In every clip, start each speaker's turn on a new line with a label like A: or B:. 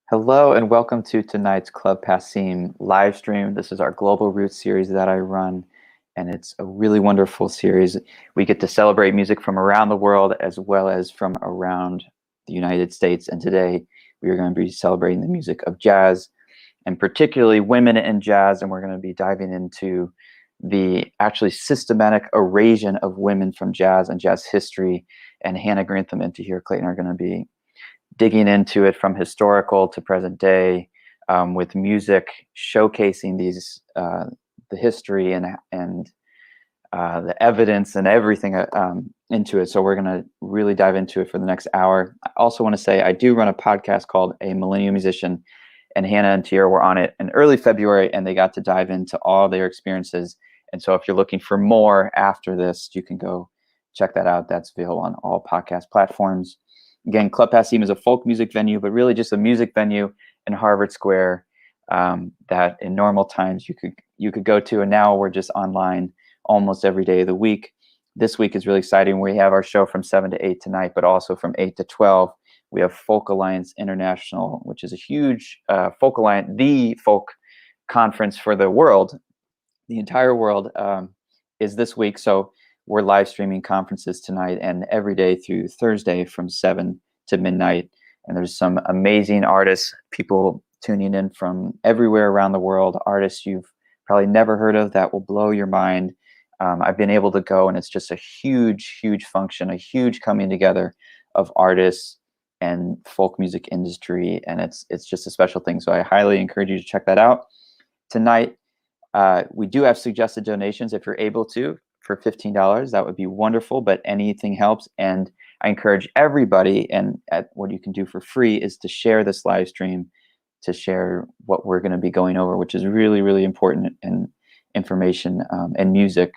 A: Hello and welcome to tonight's Club Passim live stream. This is our Global Roots series that I run, and it's a really wonderful series. We get to celebrate music from around the world as well as from around the United States. And today we are going to be celebrating the music of jazz, and particularly women in jazz. And we're going to be diving into the actually systematic erasure of women from jazz and jazz history. And Hannah Grantham and Tahira Clayton are going to be digging into it from historical to present day, with music showcasing the history and the evidence and everything into it. So we're going to really dive into it for the next hour. I also want to say I do run a podcast called A Millennial Musician, and Hannah and Tier were on it in early February, and they got to dive into all their experiences. And so if you're looking for more after this, you can go check that out. That's available on all podcast platforms. Again, Club Passim is a folk music venue, but really just a music venue in Harvard Square, that in normal times you could go to, and now we're just online almost every day of the week. This week is really exciting. We have our show from 7 to 8 tonight, but also from 8 to 12. We have Folk Alliance International, which is a huge folk alliance, the folk conference for the world. The entire world is this week. So we're live streaming conferences tonight and every day through Thursday from 7 to midnight. And there's some amazing artists, people tuning in from everywhere around the world, artists you've probably never heard of that will blow your mind. I've been able to go, and it's just a huge, huge function, a huge coming together of artists and folk music industry. And it's just a special thing. So I highly encourage you to check that out. Tonight, we do have suggested donations if you're able to for $15. That would be wonderful, but anything helps. And I encourage everybody, and what you can do for free is to share this live stream, to share what we're going to be going over, which is really, really important and information and music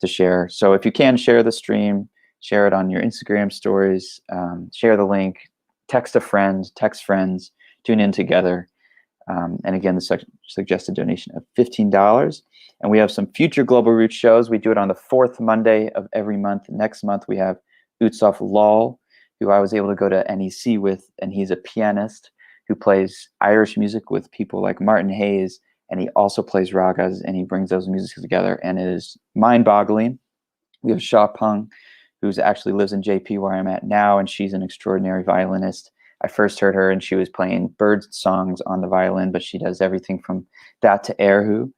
A: to share. So if you can share the stream, share it on your Instagram stories, share the link, text a friend, text friends, tune in together. And again, the suggested donation of $15. And we have some future Global Roots shows. We do it on the fourth Monday of every month. Next month, we have Utsof Lal, who I was able to go to NEC with, and he's a pianist who plays Irish music with people like Martin Hayes, and he also plays ragas, and he brings those musics together, and it is mind-boggling. We have Sha Pung, who actually lives in JP, where I'm at now, and she's an extraordinary violinist. I first heard her, and she was playing bird songs on the violin, but she does everything from that to erhu.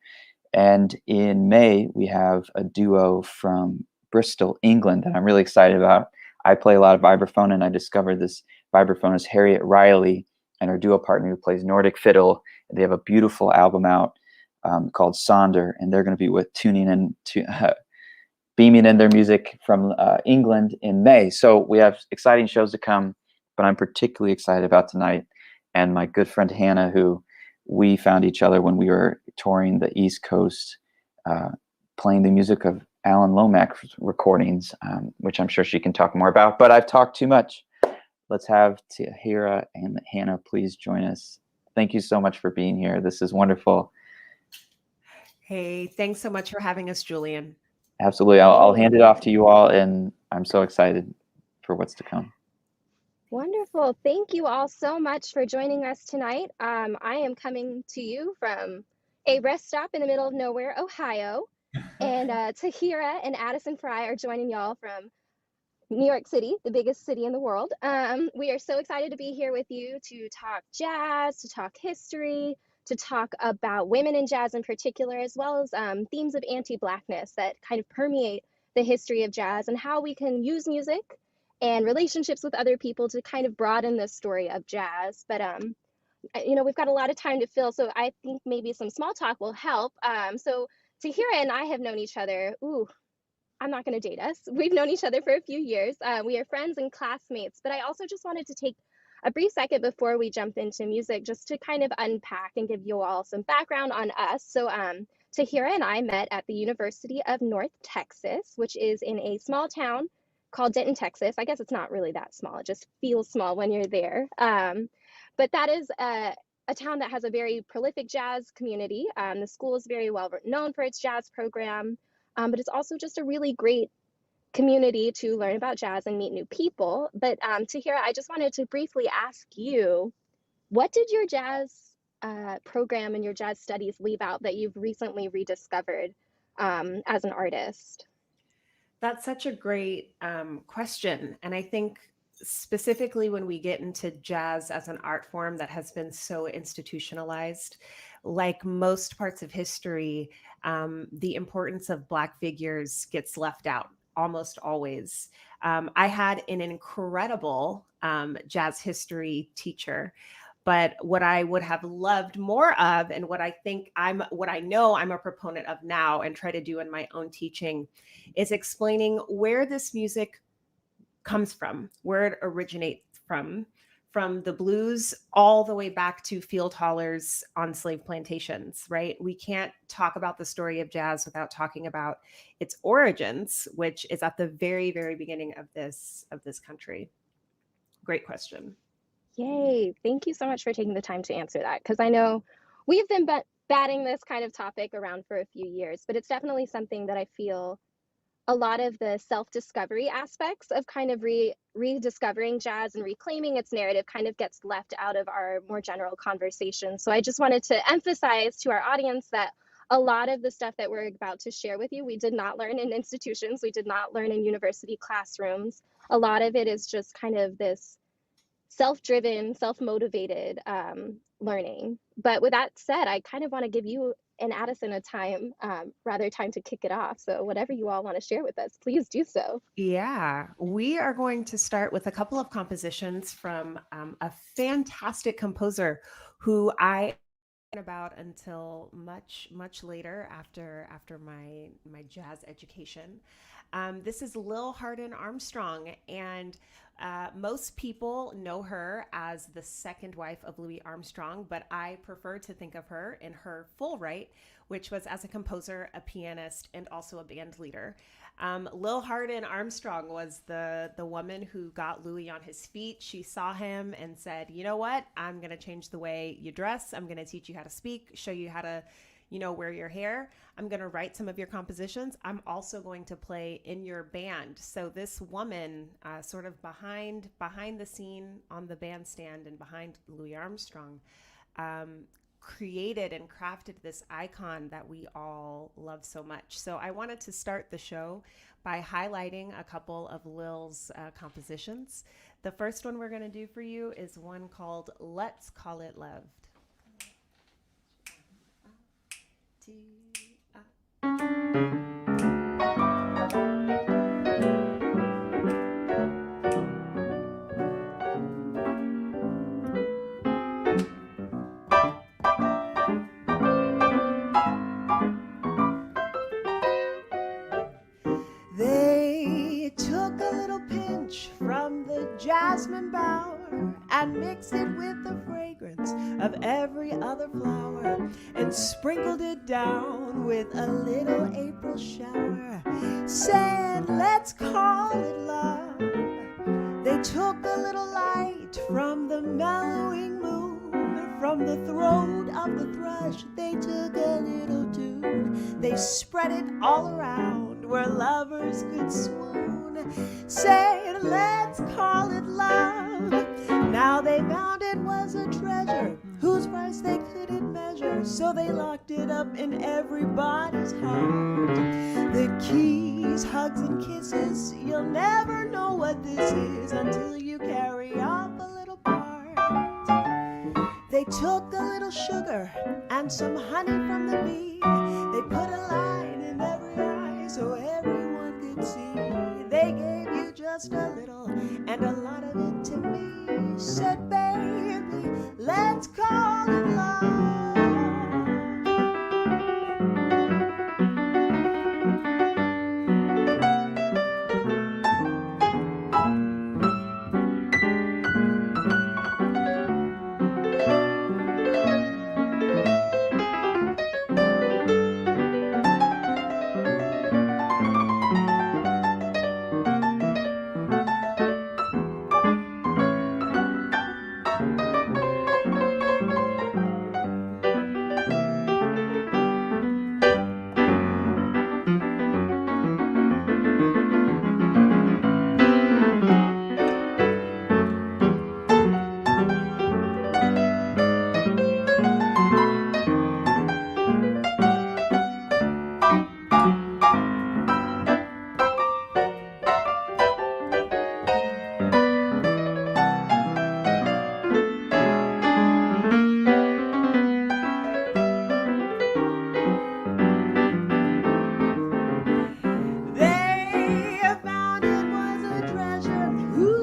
A: And in May, we have a duo from Bristol, England, that I'm really excited about. I play a lot of vibraphone, and I discovered this vibraphonist, Harriet Riley, and her duo partner who plays Nordic fiddle. They have a beautiful album out called Sonder, and they're going to be tuning in to beaming in their music from England in May. So we have exciting shows to come, but I'm particularly excited about tonight. And my good friend Hannah, who we found each other when we were touring the East Coast, playing the music of Alan Lomax's recordings, which I'm sure she can talk more about. But I've talked too much. Let's have Tahira and Hannah please join us. Thank you so much for being here. This is wonderful.
B: Hey, thanks so much for having us, Julian.
A: Absolutely. I'll hand it off to you all, and I'm so excited for what's to come.
C: Wonderful. Thank you all so much for joining us tonight. I am coming to you from a rest stop in the middle of nowhere, Ohio. And Tahira and Addison Fry are joining y'all from New York City, the biggest city in the world. We are so excited to be here with you to talk jazz, to talk history, to talk about women in jazz in particular, as well as themes of anti-Blackness that kind of permeate the history of jazz and how we can use music and relationships with other people to kind of broaden the story of jazz. But we've got a lot of time to fill, so I think maybe some small talk will help. So Tahira and I have known each other. I'm not going to date us. We've known each other for a few years. We are friends and classmates, but I also just wanted to take a brief second before we jump into music just to kind of unpack and give you all some background on us. So Tahira and I met at the University of North Texas, which is in a small town called Denton, Texas. I guess it's not really that small. It just feels small when you're there. But that is a town that has a very prolific jazz community. The school is very well known for its jazz program. But it's also just a really great community to learn about jazz and meet new people. But Tahira, I just wanted to briefly ask you, What did your jazz program and your jazz studies leave out that you've recently rediscovered as an artist?
B: That's such a great question. And I think specifically when we get into jazz as an art form that has been so institutionalized, like most parts of history, the importance of Black figures gets left out almost always. I had an incredible jazz history teacher. But what I would have loved more of, and what I know I'm a proponent of now and try to do in my own teaching, is explaining where this music comes from, where it originates from the blues all the way back to field hollers on slave plantations, right? We can't talk about the story of jazz without talking about its origins, which is at the very, very beginning of this country. Great question.
C: Yay. Thank you so much for taking the time to answer that, because I know we've been batting this kind of topic around for a few years, but it's definitely something that I feel a lot of the self-discovery aspects of kind of rediscovering jazz and reclaiming its narrative kind of gets left out of our more general conversation. So I just wanted to emphasize to our audience that a lot of the stuff that we're about to share with you, we did not learn in institutions, we did not learn in university classrooms. A lot of it is just kind of this self-driven, self-motivated learning. But with that said, I kind of want to give you and Addison a time to kick it off. So whatever you all want to share with us, please do so.
B: Yeah, we are going to start with a couple of compositions from a fantastic composer who I about until much later after my jazz education. This is Lil Hardin Armstrong, and most people know her as the second wife of Louis Armstrong, but I prefer to think of her in her full right, which was as a composer, a pianist, and also a band leader. Lil Hardin Armstrong was the woman who got Louis on his feet. She saw him and said, you know what? I'm going to change the way you dress. I'm going to teach you how to speak, show you how to, wear your hair. I'm going to write some of your compositions. I'm also going to play in your band. So this woman, sort of behind the scene on the bandstand and behind Louis Armstrong, created and crafted this icon that we all love so much. So I wanted to start the show by highlighting a couple of Lil's compositions. The first one we're going to do for you is one called Let's Call It Love. They took a little pinch from the jasmine bower and mixed it with the fragrance of every other flower and sprinkled it down with a little April shower. Said, let's call it love. They took a little light from the mellowing moon, from the throat of the thrush they took a little tune. They spread it all around where lovers could swoon. Said, let's call it love. Now they found it was a treasure whose price they couldn't measure, so they locked it up in everybody's heart. The keys, hugs, and kisses, you'll never know what this is until you carry off a little part. They took a little sugar and some honey from the bee. They put a line in every eye so everyone could see. They gave you just a little and a lot of it to me. Said, baby, let's call it love.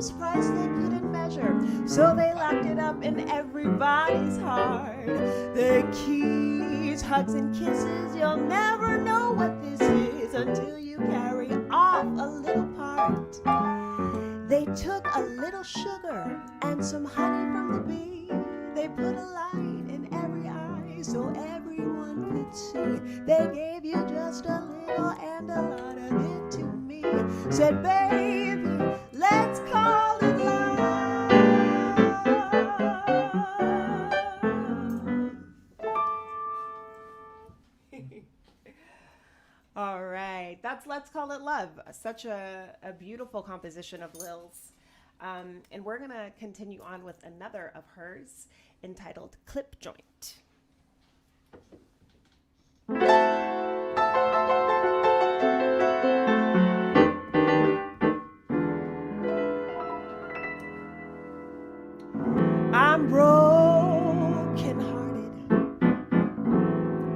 B: whose price they couldn't measure. So they locked it up in everybody's heart. The keys, hugs, and kisses, you'll never know what this is until you carry off a little part. They took a little sugar and some honey from the bee. They put a light in every eye so everyone could see. They gave you just a little and a lot of it to me. Said, baby, let's call it love. All right, that's Let's Call It Love. Such a beautiful composition of Lil's. And we're going to continue on with another of hers entitled Clip Joint. I'm broken hearted,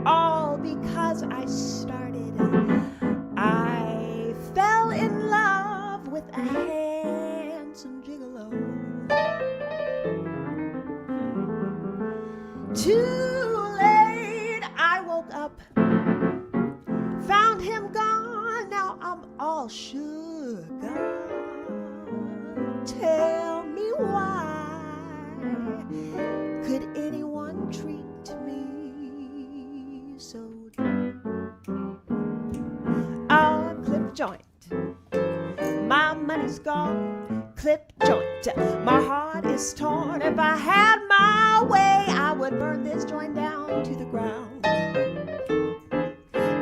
B: all because I started. I fell in love with a handsome gigolo. Too late, I woke up, found him gone. Now I'm all shook up. Tell me why could anyone treat me so? A clip joint, my money's gone. Clip joint, my heart is torn. If I had my way, I would burn this joint down to the ground.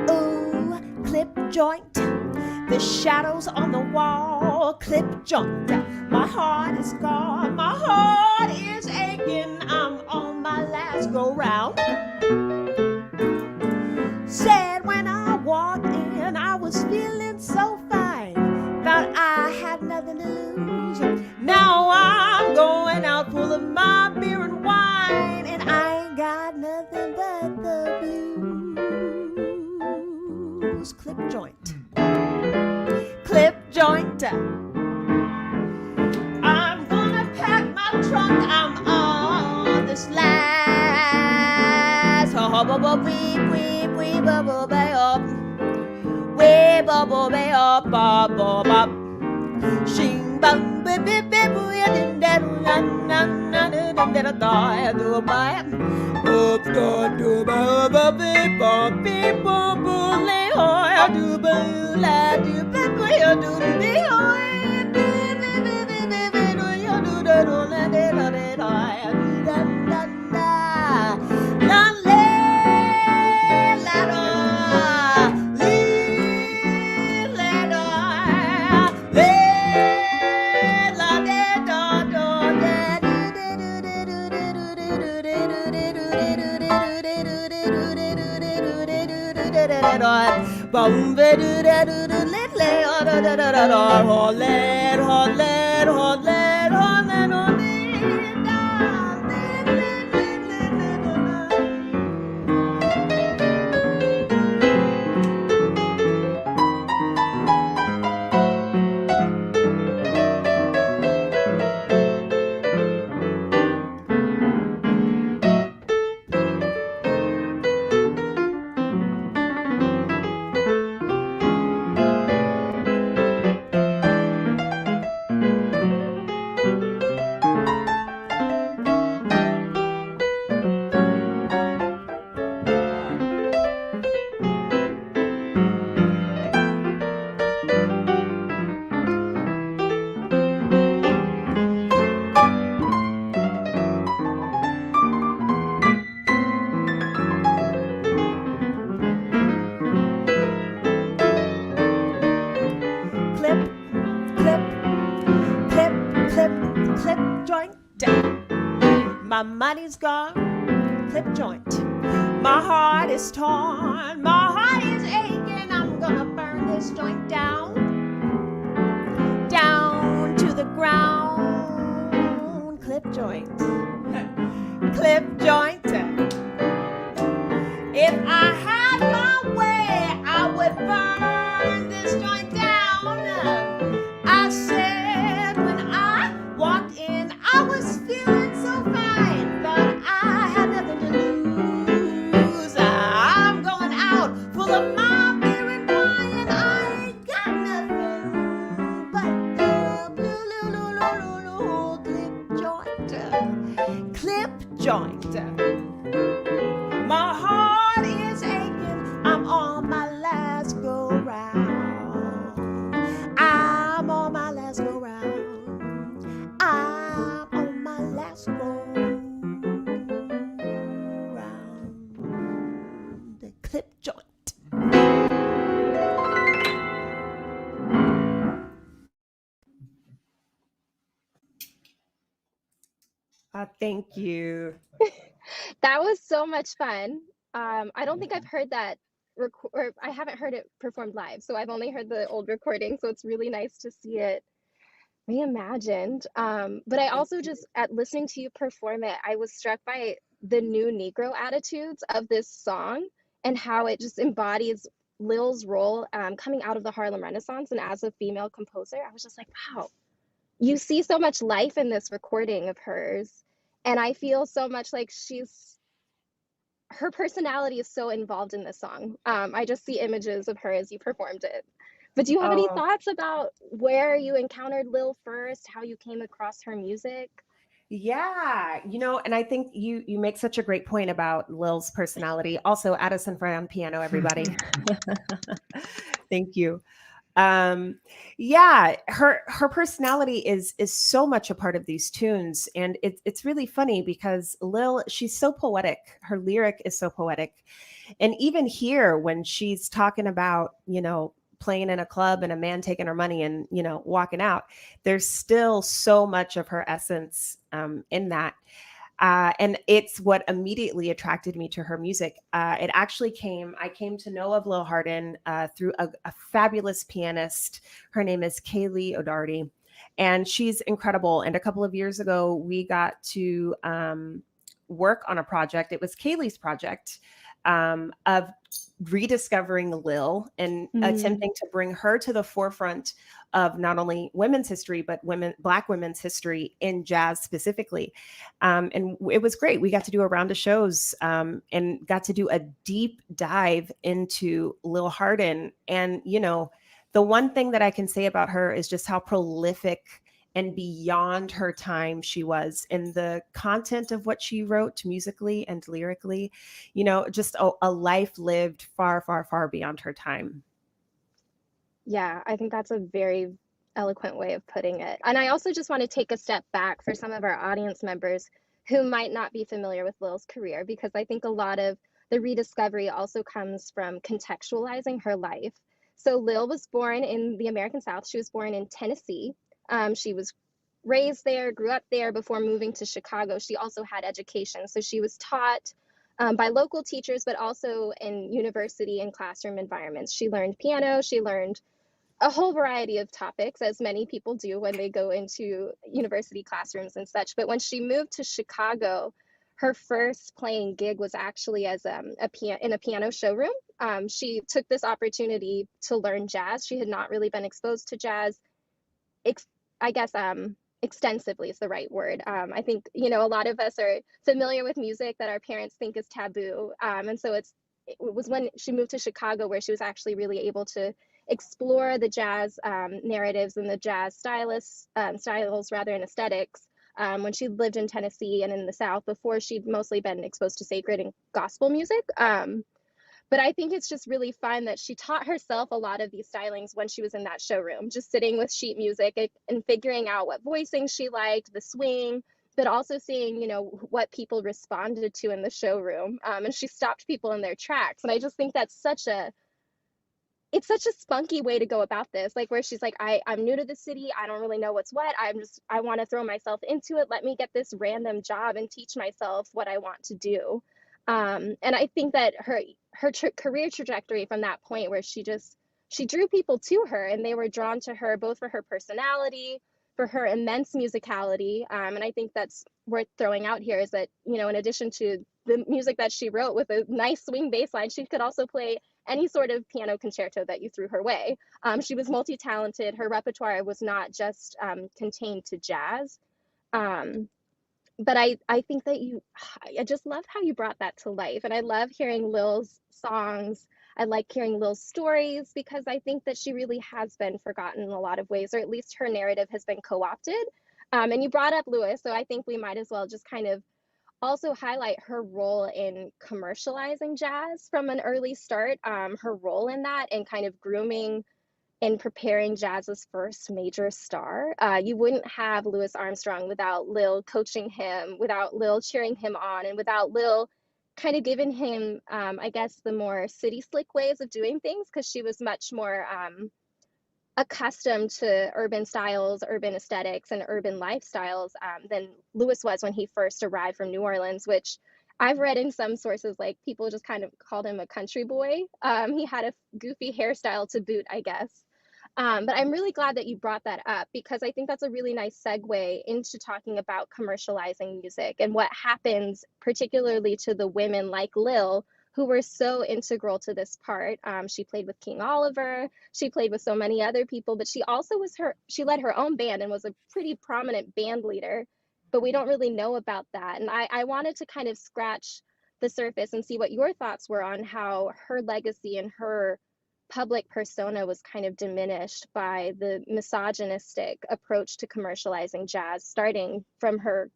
B: Ooh, clip joint, the shadows on the wall. Clip joint, my heart is gone. My heart is aching. I'm on my last go round. Said when I walked in, I was feeling so fine. Thought I had nothing to lose. Now I'm going out full of my beer and wine, and I ain't got nothing but the blues. Clip joint. Clip joint. I'm gonna pack my trunk. I'm on this last. Shing bang baby baby din da na na na da da da do ba up do ba ba ba ba le ho do ba la do ba ba do de ho do do yo do da do la de la de da da da da la le la do li le do le bum ve do da do do let le da da da da ho let ho let ho let ho let ho my money's gone, clip joint. My heart is torn, my heart is aching. I'm gonna burn this joint down, down to the ground. Clip joint, clip joint. If I had my way, I would burn this joint down. I said when I joint. My heart is aching, I'm on my last go round. I'm on my last go round. I'm on my last go round. The clip joint. Thank you.
C: That was so much fun. I don't think I've heard that or I haven't heard it performed live, so I've only heard the old recording. So it's really nice to see it reimagined. But I also just at listening to you perform it, I was struck by the new Negro attitudes of this song and how it just embodies Lil's role coming out of the Harlem Renaissance and as a female composer. I was just like, wow, you see so much life in this recording of hers. And I feel so much like her personality is so involved in this song. I just see images of her as you performed it. But do you have any
B: Oh,
C: thoughts about where you encountered Lil first, how you came across her music?
B: yeah, and I think you make such a great point about Lil's personality. Also, Addison Fry on piano, everybody. Thank you. Yeah, her personality is so much a part of these tunes, and it's really funny because Lil, she's so poetic. Her lyric is so poetic, and even here when she's talking about playing in a club and a man taking her money and walking out, there's still so much of her essence in that. And it's what immediately attracted me to her music. I came to know of Lil Hardin through a fabulous pianist. Her name is Kaylee O'Doherty, and she's incredible. And a couple of years ago, we got to work on a project. It was Kaylee's project of rediscovering Lil and attempting to bring her to the forefront of not only women's history, but Black women's history in jazz specifically. And it was great. We got to do a round of shows and got to do a deep dive into Lil Hardin. And, the one thing that I can say about her is just how prolific and beyond her time she was in the content of what she wrote musically and lyrically, just a life lived far, far, far beyond her time.
C: Yeah, I think that's a very eloquent way of putting it. And I also just want to take a step back for some of our audience members who might not be familiar with Lil's career, because I think a lot of the rediscovery also comes from contextualizing her life. So Lil was born in the American South. She was born in Tennessee. She was raised there, grew up there before moving to Chicago. She also had education. So she was taught by local teachers, but also in university and classroom environments. She learned piano, she learned a whole variety of topics, as many people do when they go into university classrooms and such. But when she moved to Chicago, her first playing gig was actually as in a piano showroom. She took this opportunity to learn jazz. She had not really been exposed to jazz, I guess extensively is the right word. I think a lot of us are familiar with music that our parents think is taboo, and so it was when she moved to Chicago where she was actually really able to explore the jazz narratives and the jazz styles rather and aesthetics when she lived in Tennessee and in the South before she'd mostly been exposed to sacred and gospel music. But I think it's just really fun that she taught herself a lot of these stylings when she was in that showroom, just sitting with sheet music and figuring out what voicing she liked, the swing, but also seeing, what people responded to in the showroom. And she stopped people in their tracks. And I just think that's it's such a spunky way to go about this, like where she's like, I'm new to the city. I don't really know what's what. I want to throw myself into it. Let me get this random job and teach myself what I want to do. And I think that her career trajectory from that point where she drew people to her and they were drawn to her both for her personality, for her immense musicality. And I think that's worth throwing out here is that, in addition to the music that she wrote with a nice swing bass line, she could also play any sort of piano concerto that you threw her way. She was multi-talented. Her repertoire was not just contained to jazz. But I think that I just love how you brought that to life. And I love hearing Lil's songs. I like hearing Lil's stories because I think that she really has been forgotten in a lot of ways, or at least her narrative has been co-opted. And you brought up Lewis, so I think we might as well just kind of also highlight her role in commercializing jazz from an early start, her role in that and kind of grooming and preparing jazz's first major star. You wouldn't have Louis Armstrong without Lil coaching him, without Lil cheering him on, and without Lil kind of giving him, I guess, the more city slick ways of doing things, because she was much more accustomed to urban styles, urban aesthetics, and urban lifestyles than Lewis was when he first arrived from New Orleans, which I've read in some sources, like people just kind of called him a country boy. He had a goofy hairstyle to boot, I guess. But I'm really glad that you brought that up, because I think that's a really nice segue into talking about commercializing music and what happens, particularly to the women like Lil, who were so integral to this part. She played with King Oliver, she played with so many other people, but she also she led her own band and was a pretty prominent band leader, but we don't really know about that. And I wanted to kind of scratch the surface and see what your thoughts were on how her legacy and her public persona was kind of diminished by the misogynistic approach to commercializing jazz, starting from her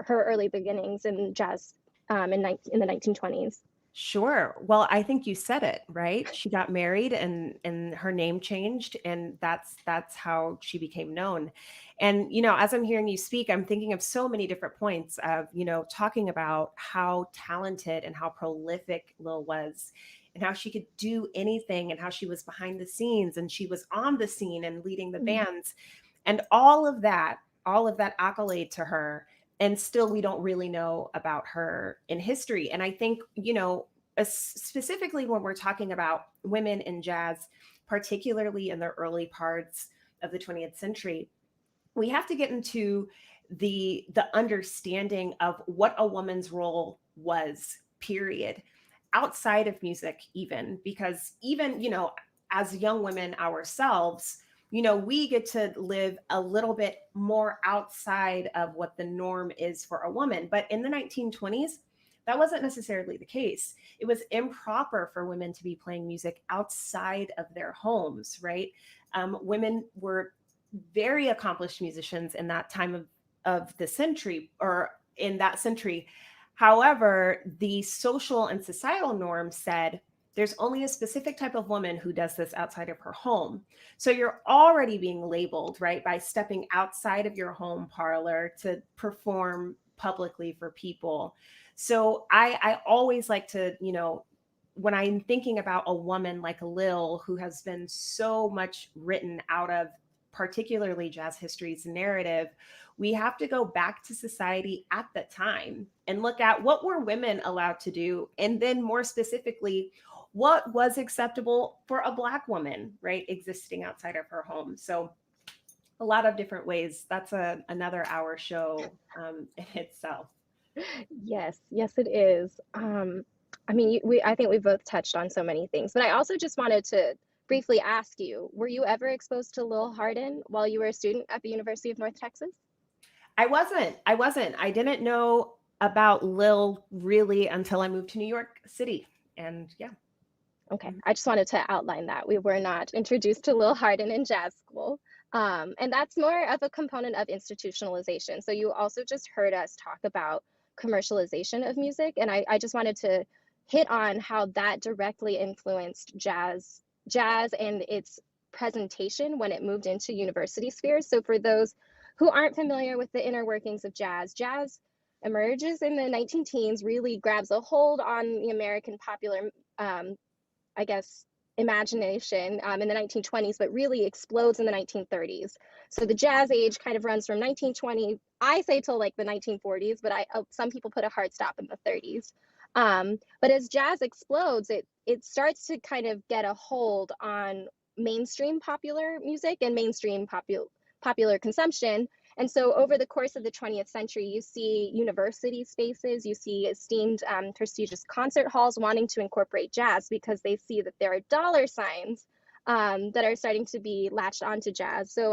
C: early beginnings in jazz in the 1920s.
D: Sure. Well, I think you said it, right? She got married and her name changed, and that's how she became known. And as I'm hearing you speak, I'm thinking of so many different points of, talking about how talented and how prolific Lil was, and how she could do anything, and how she was behind the scenes and she was on the scene and leading the bands, and all of that accolade to her. And still, we don't really know about her in history. And I think, specifically when we're talking about women in jazz, particularly in the early parts of the 20th century, we have to get into the understanding of what a woman's role was, period, outside of music, even, because even, as young women ourselves, we get to live a little bit more outside of what the norm is for a woman. But in the 1920s, that wasn't necessarily the case. It was improper for women to be playing music outside of their homes, right? Women were very accomplished musicians in that time of the century, or in that century. However, the social and societal norm said, there's only a specific type of woman who does this outside of her home. So you're already being labeled, right, by stepping outside of your home parlor to perform publicly for people. So I always like to, when I'm thinking about a woman like Lil, who has been so much written out of particularly jazz history's narrative, we have to go back to society at the time and look at what were women allowed to do, and then more specifically, what was acceptable for a Black woman, right, existing outside of her home. So a lot of different ways. That's another hour show in itself.
C: Yes, it is. I mean, I think we both touched on so many things, but I also just wanted to briefly ask you, were you ever exposed to Lil Hardin while you were a student at the University of North Texas?
D: I wasn't. I didn't know about Lil really until I moved to New York City. And yeah.
C: Okay, I just wanted to outline that. We were not introduced to Lil Hardin in jazz school. And that's more of a component of institutionalization. So you also just heard us talk about commercialization of music. And I just wanted to hit on how that directly influenced jazz and its presentation when it moved into university spheres. So for those who aren't familiar with the inner workings of jazz emerges in the 19 teens, really grabs a hold on the American popular I guess, imagination in the 1920s, but really explodes in the 1930s. So the jazz age kind of runs from 1920, I say, till like the 1940s, but some people put a hard stop in the 30s. But as jazz explodes, it starts to kind of get a hold on mainstream popular music and mainstream popular consumption. And so over the course of the 20th century, you see university spaces, you see esteemed prestigious concert halls wanting to incorporate jazz because they see that there are dollar signs that are starting to be latched onto jazz. So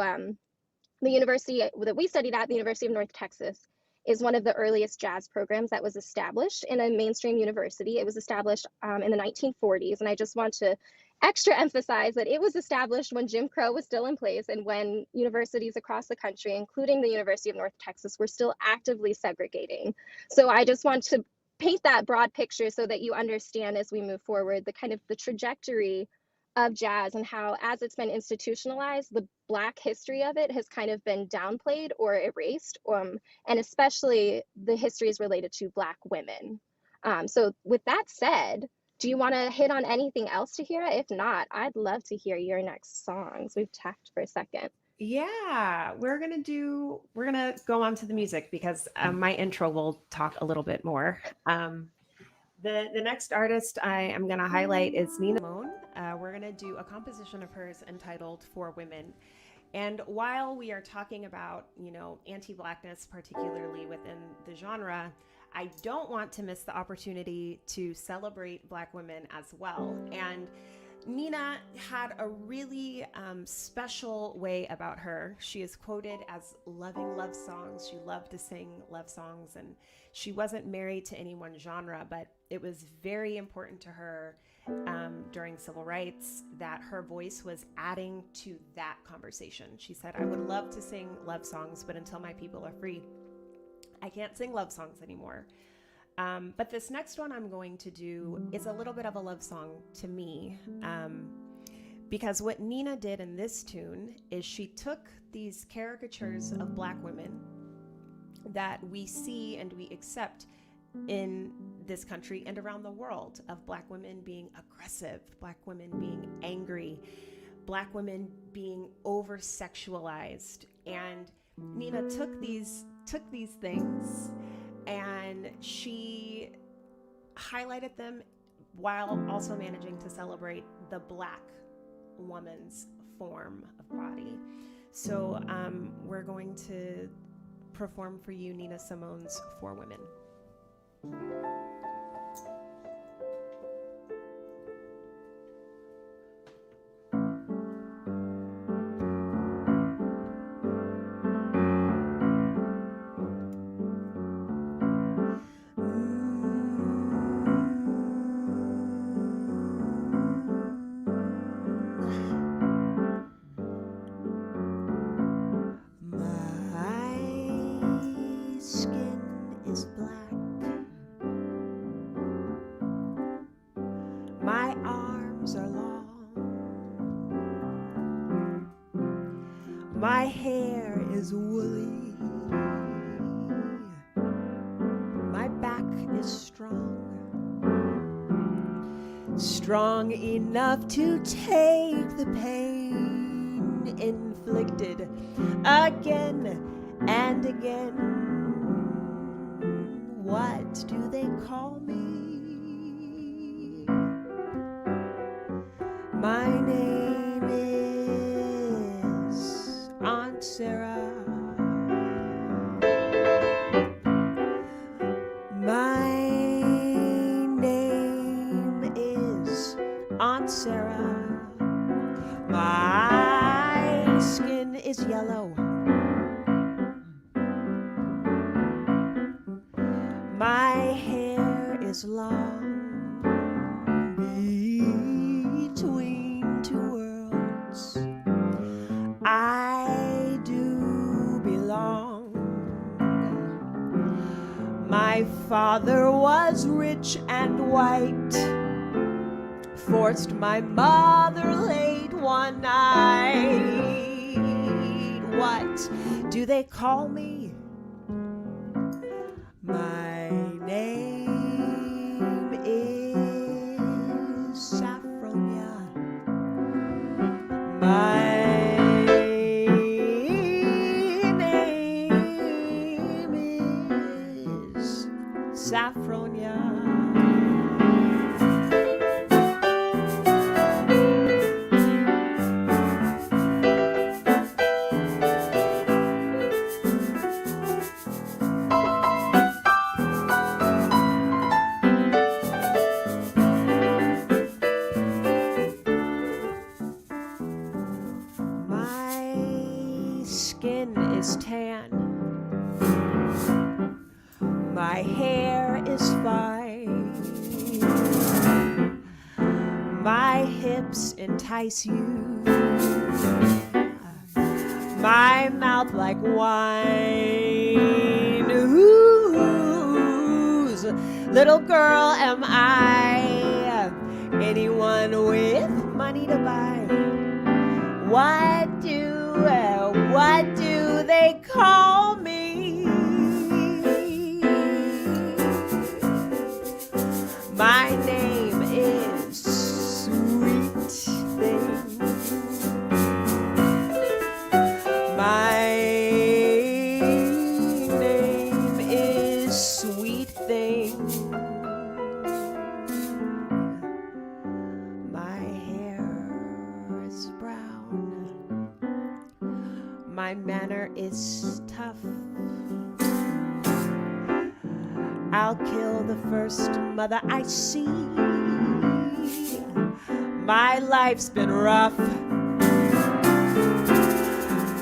C: the university that we studied at, the University of North Texas, is one of the earliest jazz programs that was established in a mainstream university. It was established in the 1940s. And I just want to extra emphasize that it was established when Jim Crow was still in place and when universities across the country, including the University of North Texas, were still actively segregating. So I just want to paint that broad picture so that you understand as we move forward the kind of the trajectory of jazz and how, as it's been institutionalized, the Black history of it has kind of been downplayed or erased, and especially the histories related to Black women. So with that said, do you want to hit on anything else, Tahira? If not, I'd love to hear your next songs. We've talked for a second.
D: Yeah, we're gonna go on to the music because my intro will talk a little bit more. The next artist I am gonna highlight is Nina Simone. We're gonna do a composition of hers entitled "For Women." And while we are talking about, anti-Blackness, particularly within the genre, I don't want to miss the opportunity to celebrate Black women as well. And Nina had a really special way about her. She is quoted as loving love songs. She loved to sing love songs, and she wasn't married to any one genre, but it was very important to her during civil rights that her voice was adding to that conversation. She said, "I would love to sing love songs, but until my people are free, I can't sing love songs anymore." But this next one I'm going to do is a little bit of a love song to me, because what Nina did in this tune is she took these caricatures of Black women that we see and we accept in this country and around the world, of Black women being aggressive, Black women being angry, Black women being over-sexualized. And Nina took these things and she highlighted them while also managing to celebrate the Black woman's form of body. So we're going to perform for you Nina Simone's "For Women." My hair is woolly, my back is strong enough to take the pain inflicted again and again. What do they call me? My name is Aunt Sarah. My name is Aunt Sarah. My skin is yellow. My hair is long between two worlds. I do belong. My father was rich and white, forced my mother late one night. What do they call me? My name is Saffronia. My name is Saffronia. Is tan. My hair is fine.
B: my hips entice you, my mouth like wine. Whose little girl am I? Anyone with money to buy? What do they call me? My name is Sweet Thing. My name is Sweet Thing. My hair is brown. My manner is tough. I'll kill the first mother I see. My life's been rough.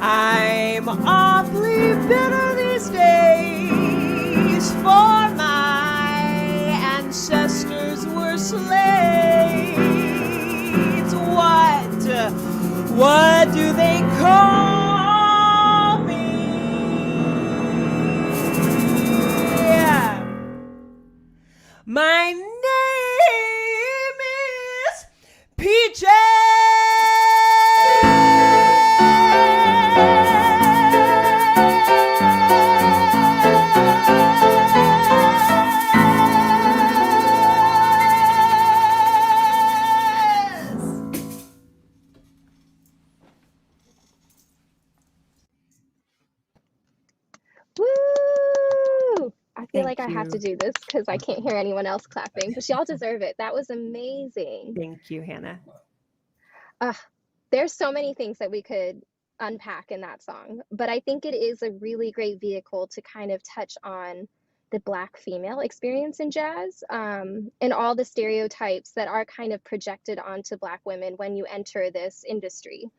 B: I'm awfully bitter these days, for my ancestors were slaves. What do they call me? My name is Peaches.
C: Woo! I feel
D: Thank
C: like I have to
D: you.
C: do this because I can't hear anyone else clapping, but y'all deserve it. That was amazing.
D: Thank you, Hannah.
C: There's so many things that we could unpack in that song, but I think it is a really great vehicle to kind of touch on the Black female experience in jazz, and all the stereotypes that are kind of projected onto Black women when you enter this industry.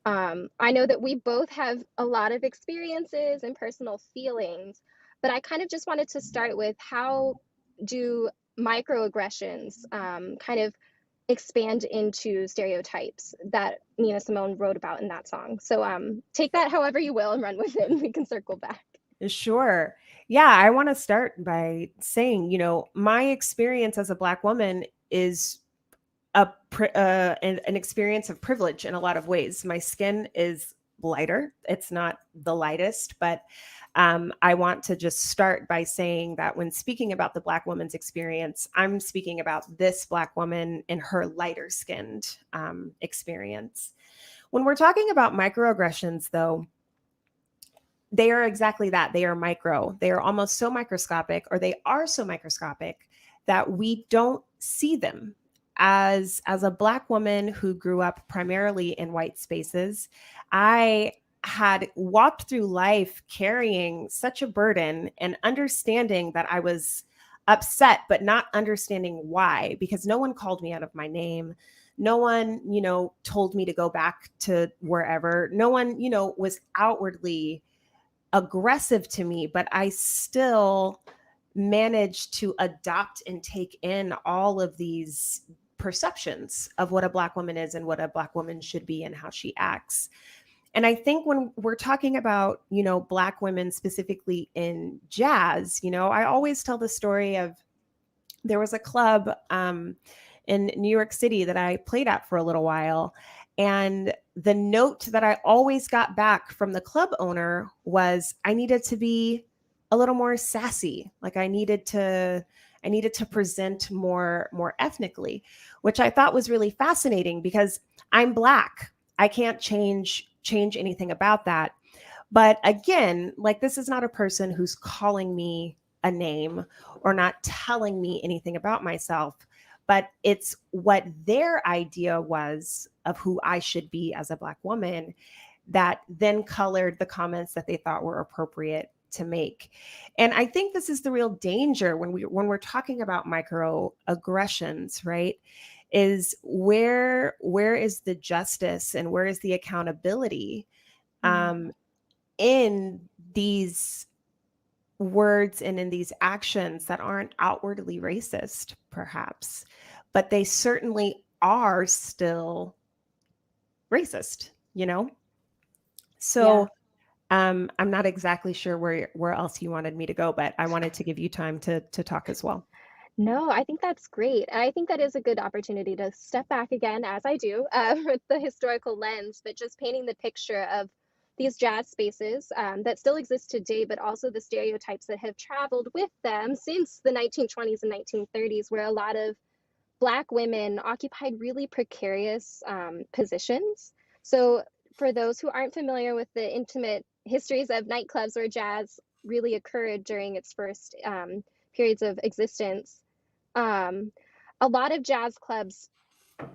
C: I know that we both have a lot of experiences and personal feelings, but I kind of just wanted to start with, how do microaggressions kind of expand into stereotypes that Nina Simone wrote about in that song? So take that however you will and run with it, and we can circle back.
D: Sure. Yeah, I want to start by saying, my experience as a Black woman is an experience of privilege in a lot of ways. My skin is lighter. It's not the lightest, but I want to just start by saying that when speaking about the Black woman's experience, I'm speaking about this Black woman in her lighter skinned experience. When we're talking about microaggressions, though, they are exactly that. They are micro. They are almost so microscopic, or they are so microscopic that we don't see them. As a Black woman who grew up primarily in white spaces, I had walked through life carrying such a burden and understanding that I was upset, but not understanding why, because no one called me out of my name. No one, told me to go back to wherever. No one, was outwardly aggressive to me, but I still managed to adopt and take in all of these perceptions of what a Black woman is and what a Black woman should be and how she acts. And I think when we're talking about, Black women specifically in jazz, I always tell the story of, there was a club in New York City that I played at for a little while. And the note that I always got back from the club owner was, I needed to be a little more sassy. Like I needed to present more ethnically, which I thought was really fascinating, because I'm Black. I can't change anything about that. But again, like, this is not a person who's calling me a name or not telling me anything about myself, but it's what their idea was of who I should be as a Black woman that then colored the comments that they thought were appropriate to make. And I think this is the real danger when we're talking about microaggressions, right? Is where is the justice and where is the accountability in these words and in these actions that aren't outwardly racist, perhaps, but they certainly are still racist, you know? So I'm not exactly sure where else you wanted me to go, but I wanted to give you time to talk as well.
C: No, I think that's great. I think that is a good opportunity to step back again, as I do, with the historical lens, but just painting the picture of these jazz spaces that still exist today, but also the stereotypes that have traveled with them since the 1920s and 1930s, where a lot of Black women occupied really precarious positions. So, for those who aren't familiar with the intimate histories of nightclubs where jazz really occurred during its first periods of existence, um, a lot of jazz clubs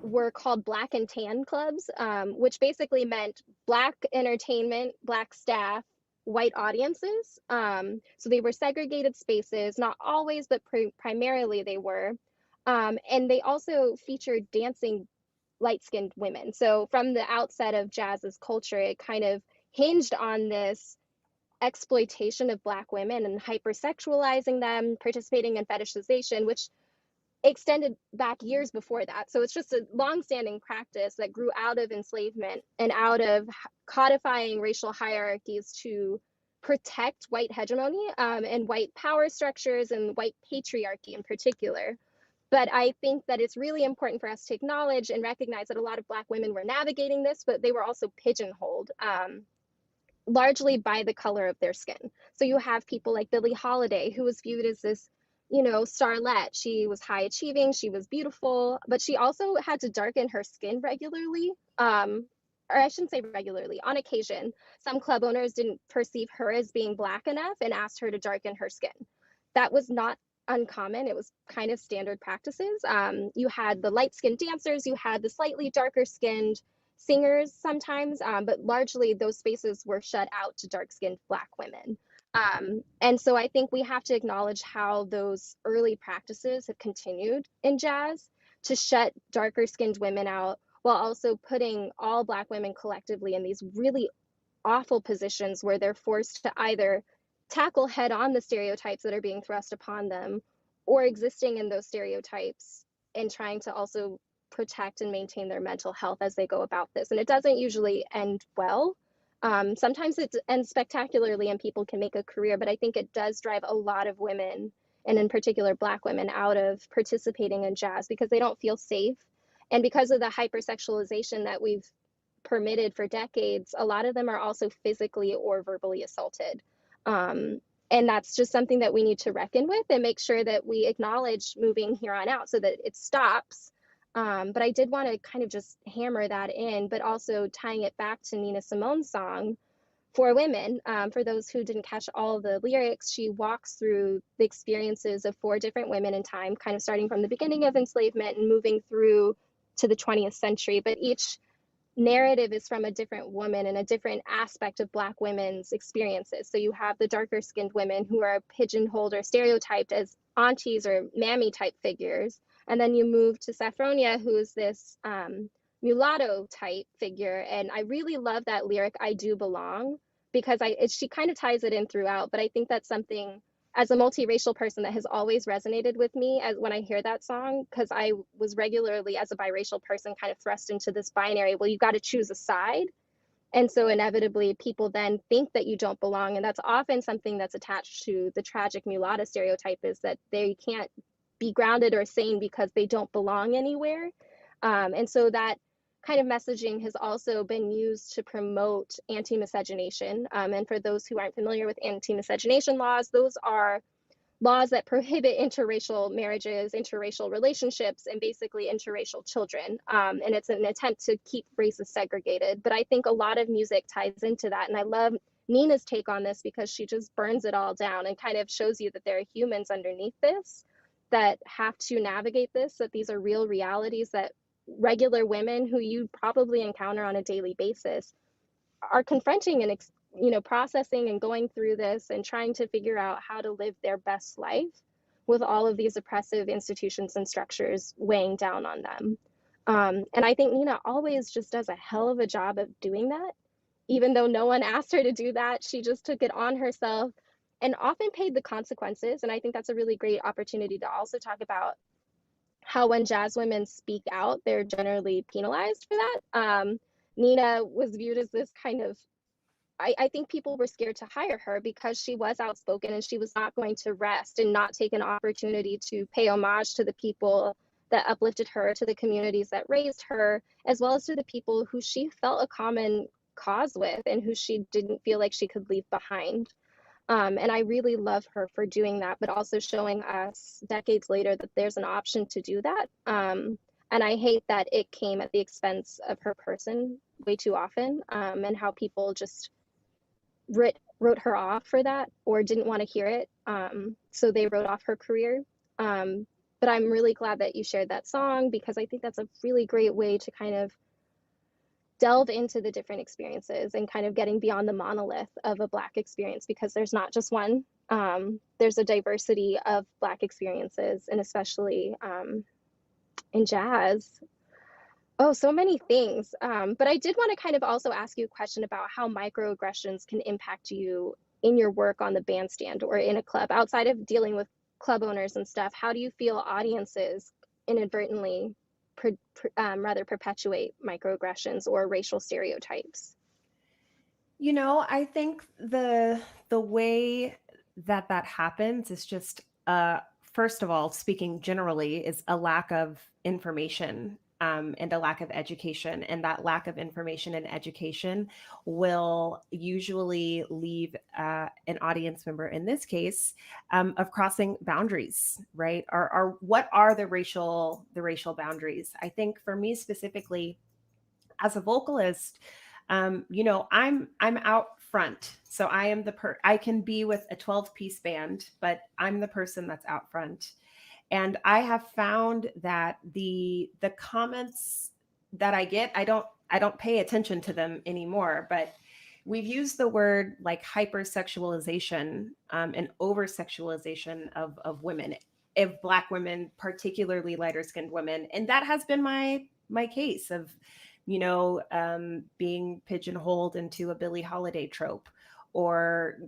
C: were called black and tan clubs, which basically meant black entertainment, black staff, white audiences. So they were segregated spaces, not always, but primarily they were. And they also featured dancing light skinned women. So from the outset of jazz's culture, it kind of hinged on this exploitation of Black women and hypersexualizing them, participating in fetishization, which extended back years before that. So it's just a long-standing practice that grew out of enslavement and out of codifying racial hierarchies to protect white hegemony and white power structures and white patriarchy in particular. But I think that it's really important for us to acknowledge and recognize that a lot of Black women were navigating this, but they were also pigeonholed. Largely by the color of their skin. So you have people like Billie Holiday, who was viewed as this, starlet. She was high achieving, she was beautiful, but she also had to darken her skin regularly. Or I shouldn't say regularly, on occasion. Some club owners didn't perceive her as being Black enough and asked her to darken her skin. That was not uncommon. It was kind of standard practices. You had the light skinned dancers, you had the slightly darker skinned singers sometimes, but largely those spaces were shut out to dark skinned Black women. And so I think we have to acknowledge how those early practices have continued in jazz to shut darker skinned women out while also putting all Black women collectively in these really awful positions where they're forced to either tackle head on the stereotypes that are being thrust upon them or existing in those stereotypes and trying to also protect and maintain their mental health as they go about this. And it doesn't usually end well. Sometimes it ends spectacularly and people can make a career, but I think it does drive a lot of women, and in particular Black women, out of participating in jazz because they don't feel safe. And because of the hypersexualization that we've permitted for decades, a lot of them are also physically or verbally assaulted. And that's just something that we need to reckon with and make sure that we acknowledge moving here on out so that it stops. But I did want to kind of just hammer that in, but also tying it back to Nina Simone's song, For Women. For those who didn't catch all the lyrics, she walks through the experiences of 4 different women in time, kind of starting from the beginning of enslavement and moving through to the 20th century. But each narrative is from a different woman and a different aspect of Black women's experiences. So you have the darker skinned women who are pigeonholed or stereotyped as aunties or mammy type figures. And then you move to Saffronia, who is this mulatto type figure. And I really love that lyric, I do belong, because she kind of ties it in throughout. But I think that's something as a multiracial person that has always resonated with me as when I hear that song, because I was regularly as a biracial person kind of thrust into this binary, well, you got to choose a side. And so inevitably people then think that you don't belong. And that's often something that's attached to the tragic mulatta stereotype, is that they can't be grounded or sane because they don't belong anywhere. And so that kind of messaging has also been used to promote anti-miscegenation. And for those who aren't familiar with anti-miscegenation laws, those are laws that prohibit interracial marriages, interracial relationships, and basically interracial children. And it's an attempt to keep races segregated. But I think a lot of music ties into that. And I love Nina's take on this because she just burns it all down and kind of shows you that there are humans underneath this that have to navigate this, that these are real realities that regular women who you probably encounter on a daily basis are confronting and processing and going through this and trying to figure out how to live their best life with all of these oppressive institutions and structures weighing down on them. And I think Nina always just does a hell of a job of doing that. Even though no one asked her to do that, she just took it on herself and often paid the consequences. And I think that's a really great opportunity to also talk about how when jazz women speak out, they're generally penalized for that. Nina was viewed as this kind of, I think people were scared to hire her because she was outspoken and she was not going to rest and not take an opportunity to pay homage to the people that uplifted her, to the communities that raised her, as well as to the people who she felt a common cause with and who she didn't feel like she could leave behind. And I really love her for doing that, but also showing us decades later that there's an option to do that. And I hate that it came at the expense of her person way too often, and how people just wrote her off for that or didn't want to hear it. So they wrote off her career. But I'm really glad that you shared that song because I think that's a really great way to kind of delve into the different experiences and kind of getting beyond the monolith of a Black experience, because there's not just one. There's a diversity of Black experiences, and especially in jazz. Oh, so many things. But I did want to kind of also ask you a question about how microaggressions can impact you in your work on the bandstand or in a club. Outside of dealing with club owners and stuff, how do you feel audiences inadvertently rather perpetuate microaggressions or racial stereotypes?
D: You know, I think the way that that happens is just first of all, speaking generally, is a lack of information, and a lack of education. And that lack of information and education will usually leave an audience member, in this case, of crossing boundaries, right? Or what are the racial boundaries? I think for me specifically, as a vocalist, you know, I'm out front. So I am I can be with a 12-piece band, but I'm the person that's out front. And I have found that the comments that I get, I don't pay attention to them anymore, but we've used the word like hypersexualization, and over-sexualization of women, of Black women, particularly lighter skinned women. And that has been my case of, you know, being pigeonholed into a Billie Holiday trope, or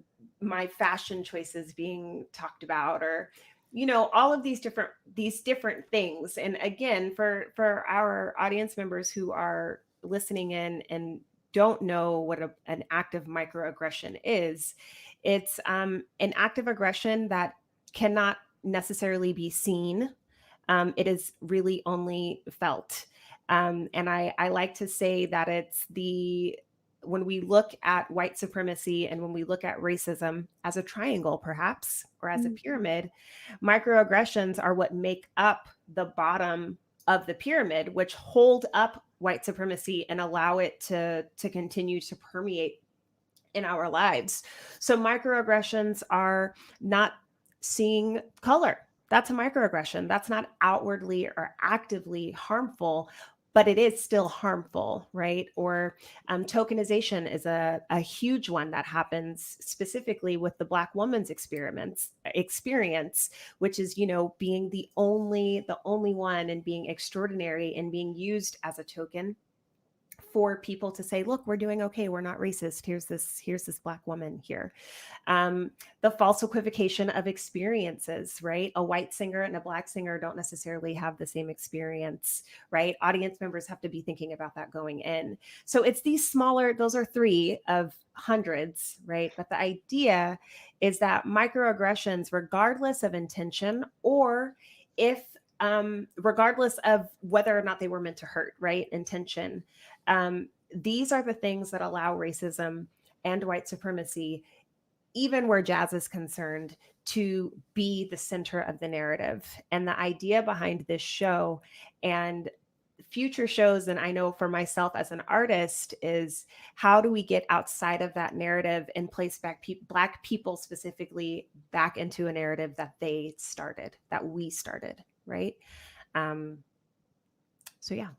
D: my fashion choices being talked about, or, you know, all of these different things. And again, for our audience members who are listening in and don't know what an active microaggression is, it's an active aggression that cannot necessarily be seen. It is really only felt. And I like to say that it's when we look at white supremacy and when we look at racism as a triangle, perhaps, or as a pyramid, microaggressions are what make up the bottom of the pyramid, which hold up white supremacy and allow it to continue to permeate in our lives. So microaggressions are not seeing color. That's a microaggression. That's not outwardly or actively harmful, but it is still harmful, right? Or tokenization is a huge one that happens specifically with the Black woman's experience, which is, you know, being the only one and being extraordinary and being used as a token for people to say, look, we're doing okay, we're not racist, here's this Black woman here. The false equivocation of experiences, right? A white singer and a Black singer don't necessarily have the same experience, right? Audience members have to be thinking about that going in. So it's these smaller, those are 3 of hundreds, right? But the idea is that microaggressions, regardless of intention, or if regardless of whether or not they were meant to hurt, right? Intention. These are the things that allow racism and white supremacy, even where jazz is concerned, to be the center of the narrative. And the idea behind this show and future shows, and I know for myself as an artist, is how do we get outside of that narrative and place back Black people specifically back into a narrative that they started, that we started, right? So yeah.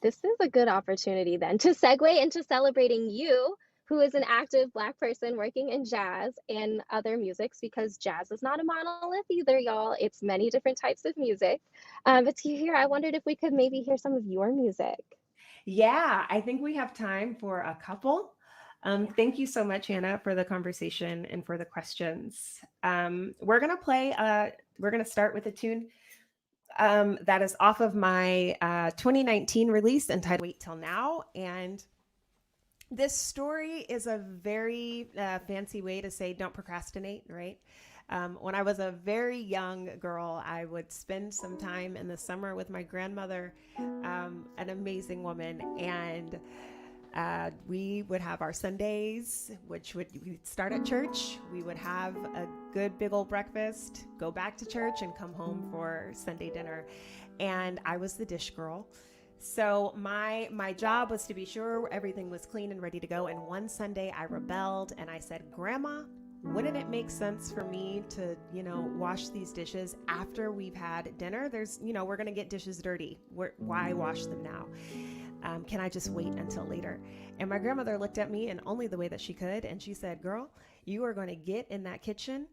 C: This is a good opportunity then to segue into celebrating you, who is an active Black person working in jazz and other musics, because jazz is not a monolith either, y'all. It's many different types of music. But Tahira, I wondered if we could maybe hear some of your music.
D: Yeah, I think we have time for a couple. Thank you so much, Hannah, for the conversation and for the questions. We're gonna start with a tune. that is off of my 2019 release entitled Wait Till Now. And this story is a very fancy way to say don't procrastinate, right? When I was a very young girl, I would spend some time in the summer with my grandmother, an amazing woman, and we would have our Sundays, we'd start at church. We would have a good big old breakfast, go back to church, and come home for Sunday dinner. And I was the dish girl. So my job was to be sure everything was clean and ready to go. And one Sunday I rebelled and I said, Grandma, wouldn't it make sense for me to, wash these dishes after we've had dinner? We're going to get dishes dirty. Why wash them now? Can I just wait until later? And my grandmother looked at me in only the way that she could. And she said, girl, you are going to get in that kitchen.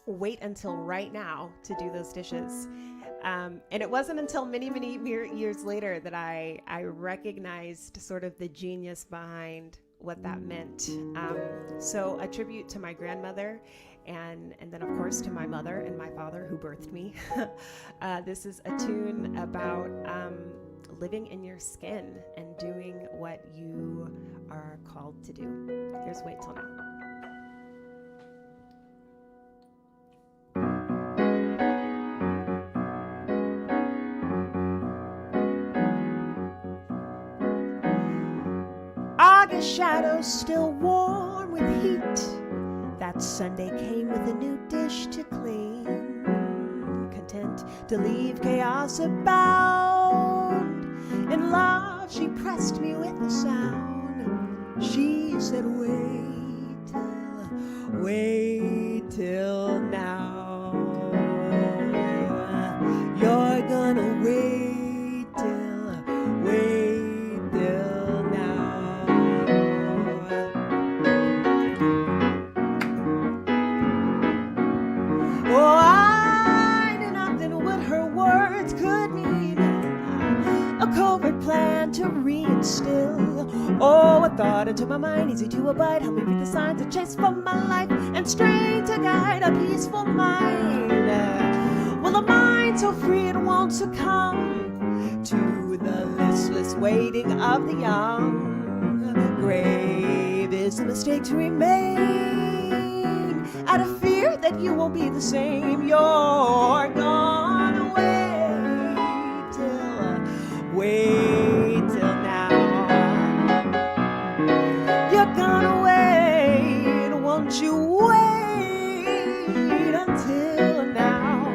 D: Wait until right now to do those dishes. And it wasn't until many, many years later that I recognized sort of the genius behind what that meant. So a tribute to my grandmother and then of course to my mother and my father who birthed me. This is a tune about living in your skin and doing what you are called to do. Here's Wait Till Now.
B: August shadows still warm with heat. That Sunday came with a new dish to clean. Content to leave chaos abound. In love she pressed me with a sound. She said wait till now. You're gonna wait till now. Oh, I knew nothing what her words could mean. A covert plan to reinstill. Oh, a thought into my mind, easy to abide. Help me read the signs, a chase for my life, and strength to guide a peaceful mind. Well, a mind so free it won't succumb to the listless waiting of the young. Grave is the mistake to remain out of fear that you won't be the same. You're gonna wait till now. You're gonna wait, won't you wait until now?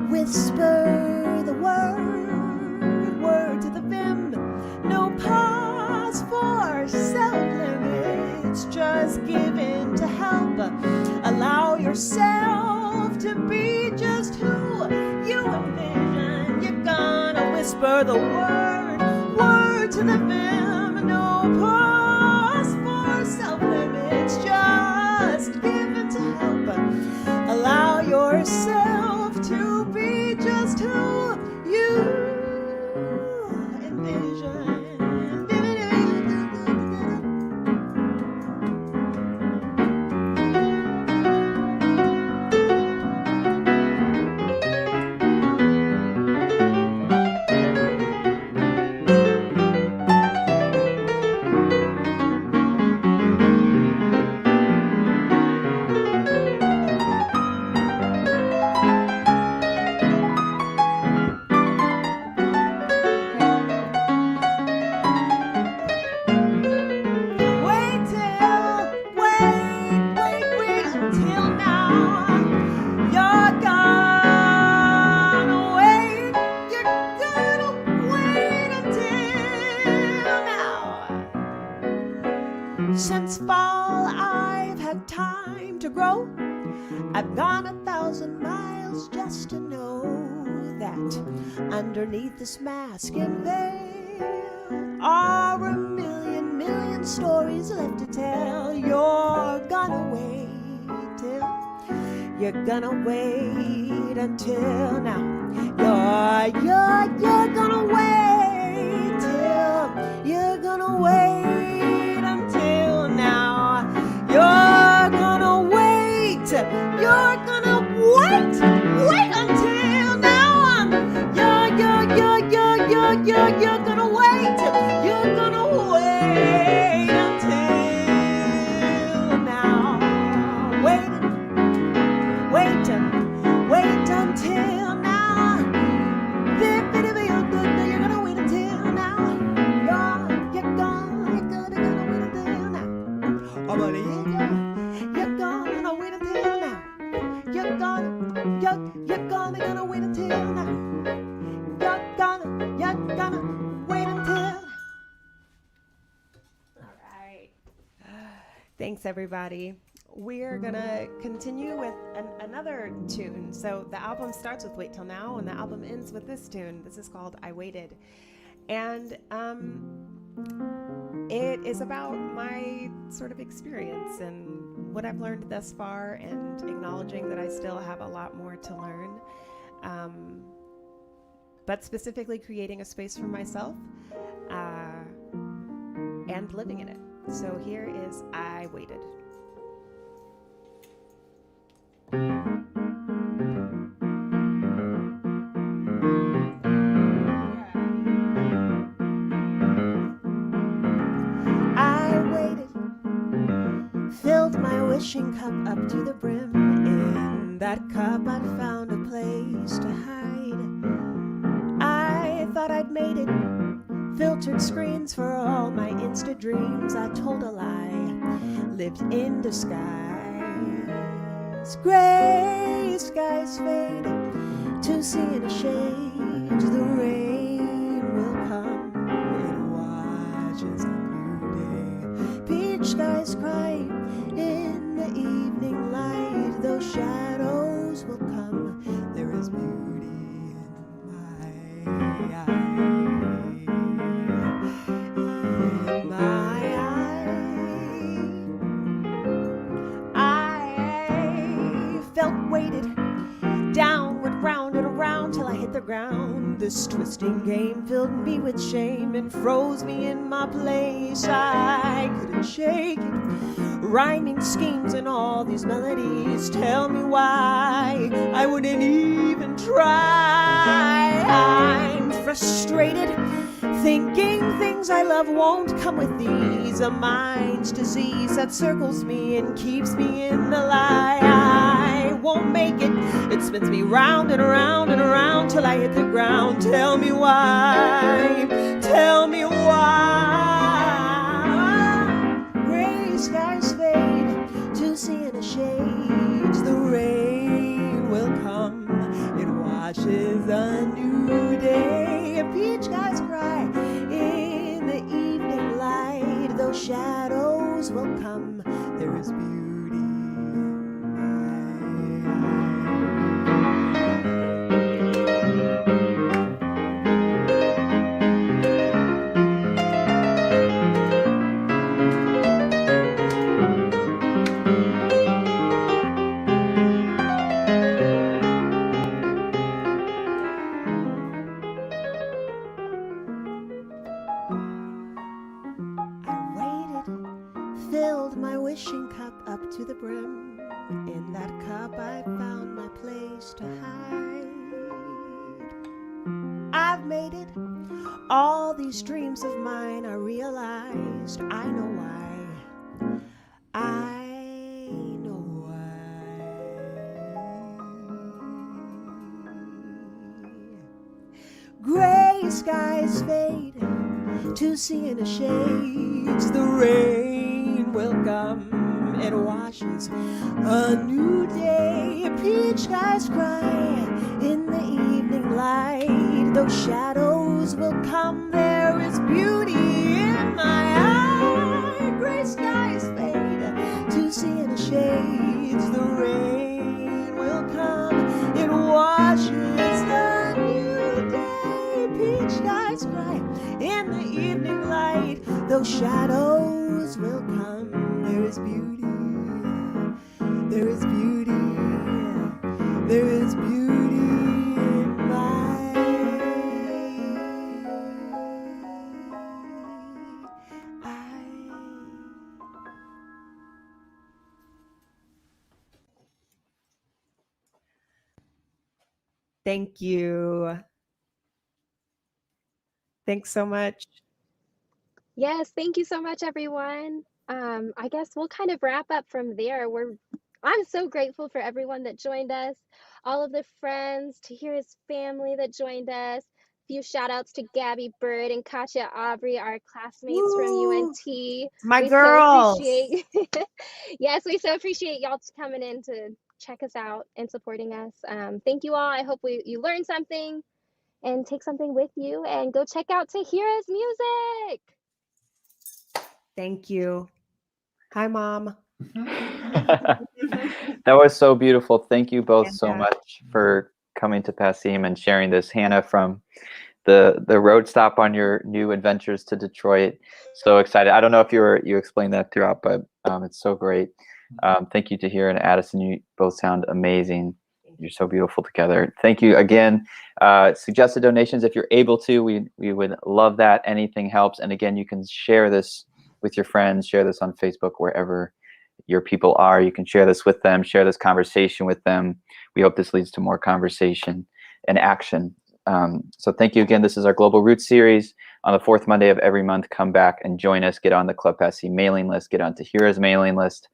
B: Whisper the word to the vim. No pause for self-limits, just give in to help. Allow yourself to be just who you envision. You're gonna whisper the word to the vim. No pause for self-limits, just give in to help. Allow yourself to be just who you envision. Since fall, I've had time to grow. I've gone 1,000 miles just to know that underneath this mask and veil are a million stories left to tell. You're gonna wait till, you're gonna wait until now. You're gonna wait till, you're gonna wait until now. You're gonna wait until you're gonna wait. You're gonna wait until now. Wait until now. You're gonna wait until now. You're gonna wait until now. Oh, but you're gonna wait until now. You're gonna wait until now. You're gonna wait until. All right. Thanks, everybody. We're gonna continue with another tune. So the album starts with Wait Till Now, and the album ends with this tune. This is called I Waited. And it is about my sort of experience and what I've learned thus far, and acknowledging that I still have a lot more to learn. But specifically creating a space for myself and living in it. So here is I Waited. I waited, filled my wishing cup up to the brim. In that cup I found a place to hide. I thought I'd made it, filtered screens for all my Insta dreams. I told a lie, lived in disguise. Gray skies fade to see in a shade. The rain will come, it watches a new day. Peach skies cry in the evening light. Those shadows will come, there is beauty in my eye. In my eye, I felt weighted, downward, round and around till I hit the ground. This twisting game filled me with shame and froze me in my place. I couldn't shake it. Rhyming schemes and all these melodies tell me why I wouldn't even try. I'm frustrated, thinking things I love won't come with these. A mind's disease that circles me and keeps me in the lie. I won't make it, it spins me round and around and around till I hit the ground. Tell me why, tell me why. Gray skies fade to see in the shades. The rain will come, it washes a new day. Peach skies cry in the evening light. Those shadows will come, there is beauty. Filled my wishing cup up to the brim. In that cup I found my place to hide. I've made it. All these dreams of mine are realized. I know why. I know why. Gray skies fade to see in the shades. The rain will come, it washes a new day. Peach skies cry in the evening light. Those shadows will come, there is beauty in my eye. Gray skies fade to see in the shades. The rain will come, it washes a new day. Peach skies cry in the evening light. Those shadows will come, there is beauty, there is beauty, there is beauty in my eye. Thank you.
D: Thanks so much.
C: Yes, thank you so much, everyone. I guess we'll kind of wrap up from there. I'm so grateful for everyone that joined us, all of the friends, Tahira's family that joined us. A few shout outs to Gabby Bird and Katya Aubrey, our classmates from
D: Woo!
C: UNT.
D: My
C: We so
D: girls.
C: appreciate, yes, we so appreciate y'all coming in to check us out and supporting us. Thank you all. I hope you learned something and take something with you and go check out Tahira's music.
D: Thank you. Hi, Mom.
A: That was so beautiful. Thank you both so
D: Yeah.
A: much for coming to Passim and sharing this. Hannah, from the road stop on your new adventures to Detroit. So excited. I don't know if you explained that throughout, but it's so great. Thank you, Tahira and Addison. You both sound amazing. You're so beautiful together. Thank you again. Suggested donations, if you're able to, we would love that. Anything helps. And again, you can share this with your friends, share this on Facebook, wherever your people are. You can share this with them, share this conversation with them. We hope this leads to more conversation and action. So thank you again. This is our Global Roots series. On the fourth Monday of every month, come back and join us. Get on the Club Passim mailing list. Get on Tahira's mailing list.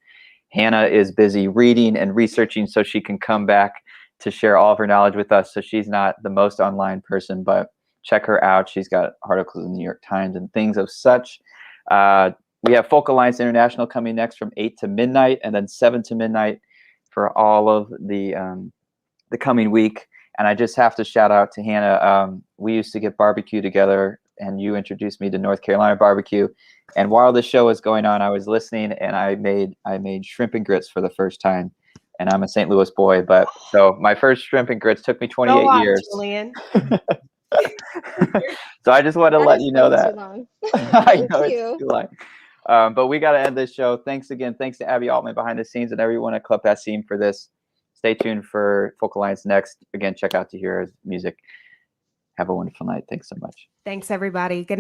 A: Hannah is busy reading and researching so she can come back to share all of her knowledge with us. So she's not the most online person, but check her out. She's got articles in the New York Times and things of such. We have Folk Alliance International coming next from 8 to midnight, and then 7 to midnight for all of the coming week. And I just have to shout out to Hannah. We used to get barbecue together, and you introduced me to North Carolina barbecue. And while the show was going on, I was listening, and I made shrimp and grits for the first time. And I'm a St. Louis boy, but so my first shrimp and grits took me 28
D: Go on,
A: years.
D: Julian.
A: So I just want to let you know that.
C: Too long.
A: I know
C: Thank
A: it's
C: you.
A: too long. But we got to end this show. Thanks again. Thanks to Abby Altman behind the scenes and everyone at Club Passim for this. Stay tuned for Folk Alliance next. Again, check out Tahira's music. Have a wonderful night. Thanks so much.
D: Thanks, everybody. Good